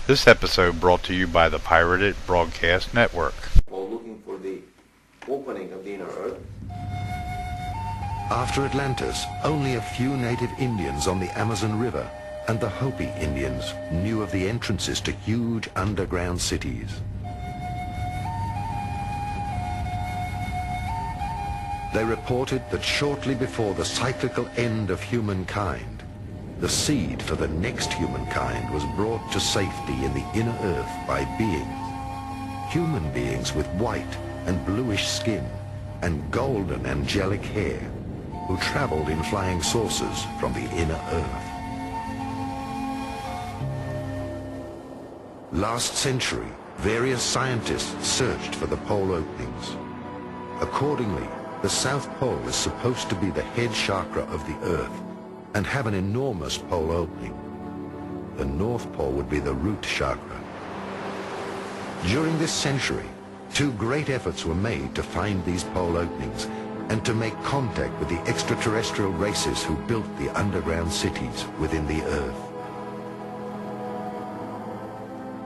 This episode brought to you by the Pirated Broadcast Network. While looking for the opening of the inner earth. After Atlantis, only a few native Indians on the Amazon River and the Hopi Indians knew of the entrances to huge underground cities. They reported that shortly before the cyclical end of humankind, the seed for the next humankind was brought to safety in the inner earth by beings, human beings with white and bluish skin and golden angelic hair, who traveled in flying saucers from the inner earth. Last century, various scientists searched for the pole openings. Accordingly, the South Pole is supposed to be the head chakra of the Earth and have an enormous pole opening. The North Pole would be the root chakra. During this century, two great efforts were made to find these pole openings and to make contact with the extraterrestrial races who built the underground cities within the Earth.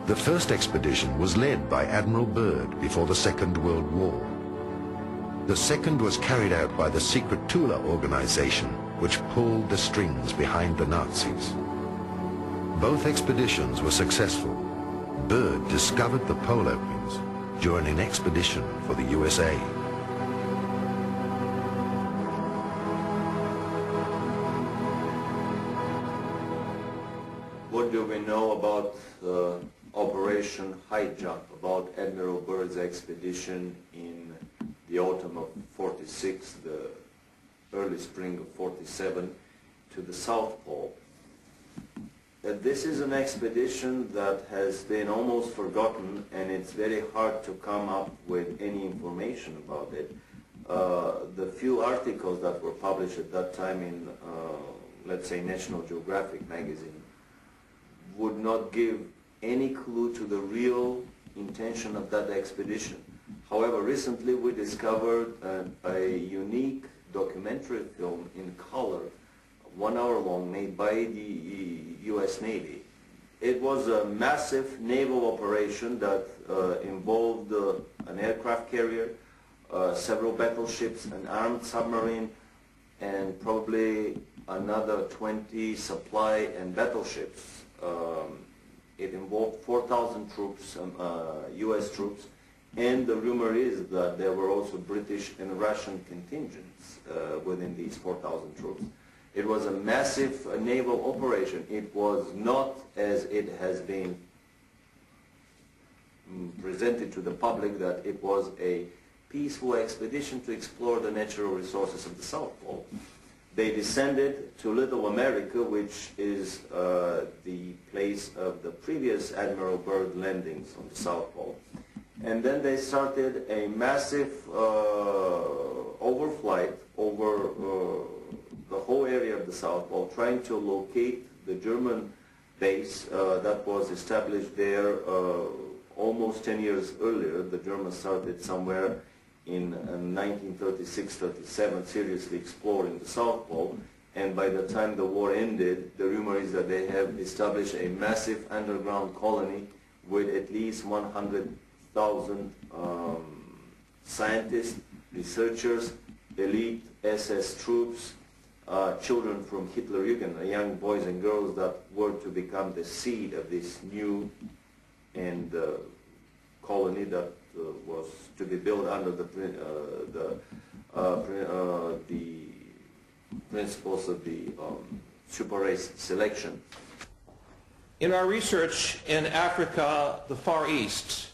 The first expedition was led by Admiral Byrd before the Second World War. The second was carried out by the secret Tula organization, which pulled the strings behind the Nazis. Both expeditions were successful. Byrd discovered the pole openings during an expedition for the USA. What do we know about Operation High Jump, about Admiral Byrd's expedition in the autumn of 46, the early spring of 47, to the South Pole? This is an expedition that has been almost forgotten, and it's very hard to come up with any information about it. The few articles that were published at that time in, let's say, National Geographic magazine would not give any clue to the real intention of that expedition. However, recently we discovered a unique documentary film in color, 1 hour long, made by the U.S. Navy. It was a massive naval operation that involved an aircraft carrier, several battleships, an armed submarine, and probably another 20 supply and battleships. It involved 4,000 troops, U.S. troops, and the rumor is that there were also British and Russian contingents within these 4,000 troops. It was a massive naval operation. It was not, as it has been presented to the public, that it was a peaceful expedition to explore the natural resources of the South Pole. They descended to Little America, which is the place of the previous Admiral Byrd landings on the South Pole. And then they started a massive overflight over the whole area of the South Pole, trying to locate the German base that was established there almost 10 years earlier. The Germans started somewhere in 1936-37 seriously exploring the South Pole, and by the time the war ended, the rumor is that they have established a massive underground colony with at least 100,000 scientists, researchers, elite SS troops, children from Hitlerjugend, young boys and girls that were to become the seed of this new and colony that was to be built under the principles of the super race selection. In our research in Africa, the Far East,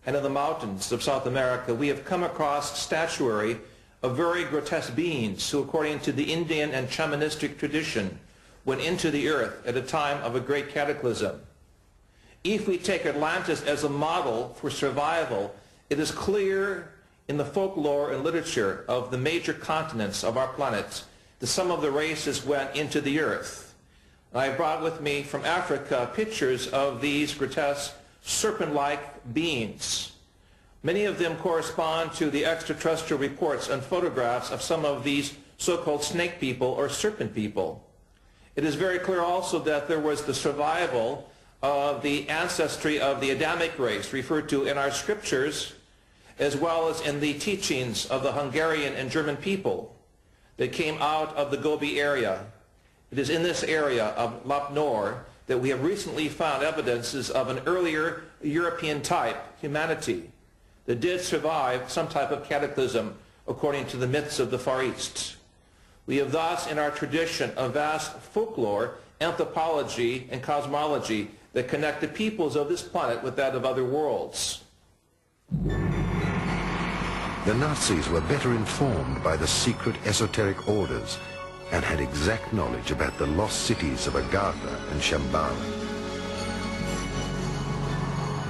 and in the mountains of South America, we have come across statuary of very grotesque beings who, according to the Indian and shamanistic tradition, went into the earth at a time of a great cataclysm. If we take Atlantis as a model for survival, it is clear in the folklore and literature of the major continents of our planet that some of the races went into the earth. I brought with me from Africa pictures of these grotesque serpent-like beings. Many of them correspond to the extraterrestrial reports and photographs of some of these so-called snake people or serpent people. It is very clear also that there was the survival of the ancestry of the Adamic race referred to in our scriptures, as well as in the teachings of the Hungarian and German people that came out of the Gobi area. It is in this area of Lap Nor that we have recently found evidences of an earlier European type humanity that did survive some type of cataclysm according to the myths of the Far East. We have thus in our tradition a vast folklore, anthropology, and cosmology that connect the peoples of this planet with that of other worlds. The Nazis were better informed by the secret esoteric orders and had exact knowledge about the lost cities of Agartha and Shambhala.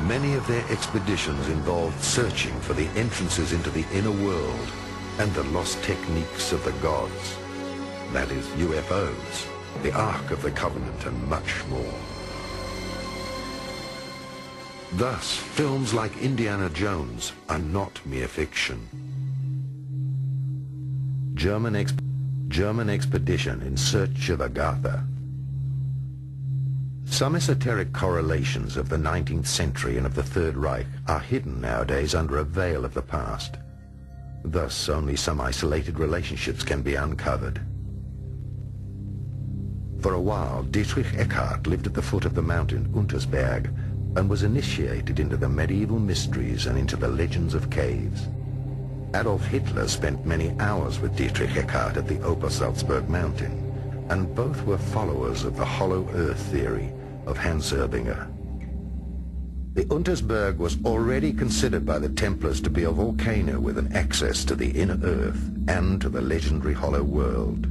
Many of their expeditions involved searching for the entrances into the inner world and the lost techniques of the gods. That is, UFOs, the Ark of the Covenant, and much more. Thus, films like Indiana Jones are not mere fiction. German expedition in search of Agartha. Some esoteric correlations of the 19th century and of the Third Reich are hidden nowadays under a veil of the past. Thus, only some isolated relationships can be uncovered. For a while, Dietrich Eckart lived at the foot of the mountain Untersberg and was initiated into the medieval mysteries and into the legends of caves. Adolf Hitler spent many hours with Dietrich Eckart at the Obersalzberg mountain, and both were followers of the hollow earth theory of Hans Erbinger. The Untersberg was already considered by the Templars to be a volcano with an access to the inner earth and to the legendary hollow world.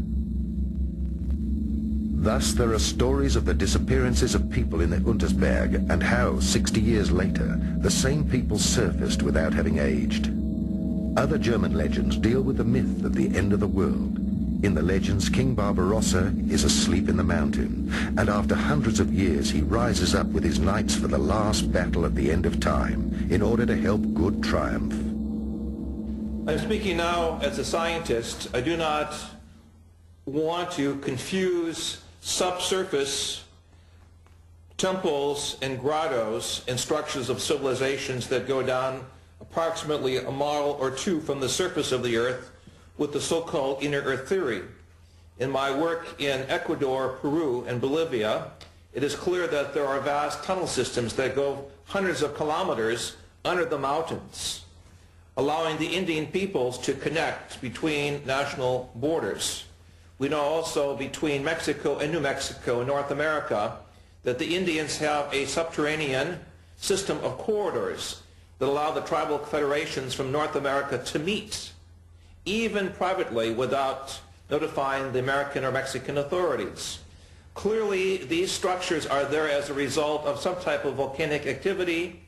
Thus, there are stories of the disappearances of people in the Untersberg and how, 60 years later, the same people surfaced without having aged. Other German legends deal with the myth of the end of the world. In the legends, King Barbarossa is asleep in the mountain, and after hundreds of years he rises up with his knights for the last battle at the end of time in order to help good triumph. I'm speaking now as a scientist. I do not want to confuse subsurface temples and grottos and structures of civilizations that go down approximately a mile or two from the surface of the earth with the so-called inner earth theory. In my work in Ecuador, Peru, and Bolivia, it is clear that there are vast tunnel systems that go hundreds of kilometers under the mountains, allowing the Indian peoples to connect between national borders. We know also between Mexico and New Mexico in North America that the Indians have a subterranean system of corridors that allow the tribal federations from North America to meet, even privately, without notifying the American or Mexican authorities. Clearly, these structures are there as a result of some type of volcanic activity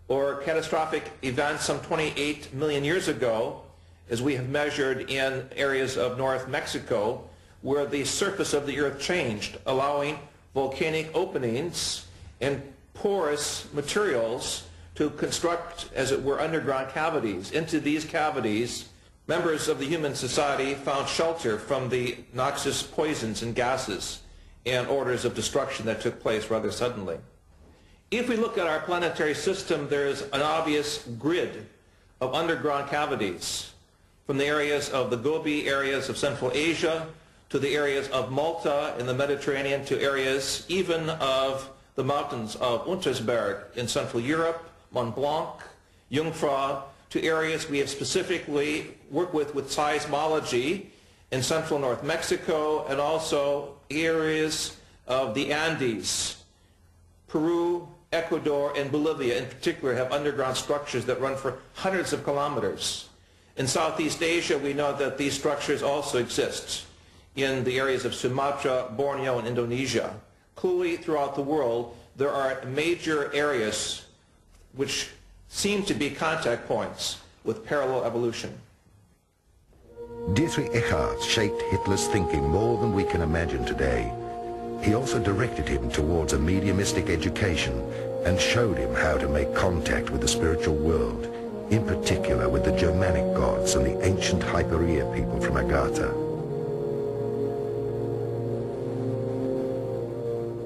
or catastrophic events some 28 million years ago, as we have measured in areas of North Mexico, where the surface of the earth changed, allowing volcanic openings and porous materials to construct, as it were, underground cavities. Into these cavities, members of the human society found shelter from the noxious poisons and gases and orders of destruction that took place rather suddenly. If we look at our planetary system, there is an obvious grid of underground cavities, from the areas of the Gobi areas of Central Asia to the areas of Malta in the Mediterranean to areas even of the mountains of Untersberg in Central Europe, Mont Blanc, Jungfrau, to areas we have specifically worked with seismology in central North Mexico, and also areas of the Andes. Peru, Ecuador, and Bolivia in particular have underground structures that run for hundreds of kilometers. In Southeast Asia, we know that these structures also exist in the areas of Sumatra, Borneo, and Indonesia. Clearly, throughout the world, there are major areas which seem to be contact points with parallel evolution. Dietrich Eckart shaped Hitler's thinking more than we can imagine today. He also directed him towards a mediumistic education and showed him how to make contact with the spiritual world, in particular with the Germanic gods and the ancient Hypereia people from Agartha.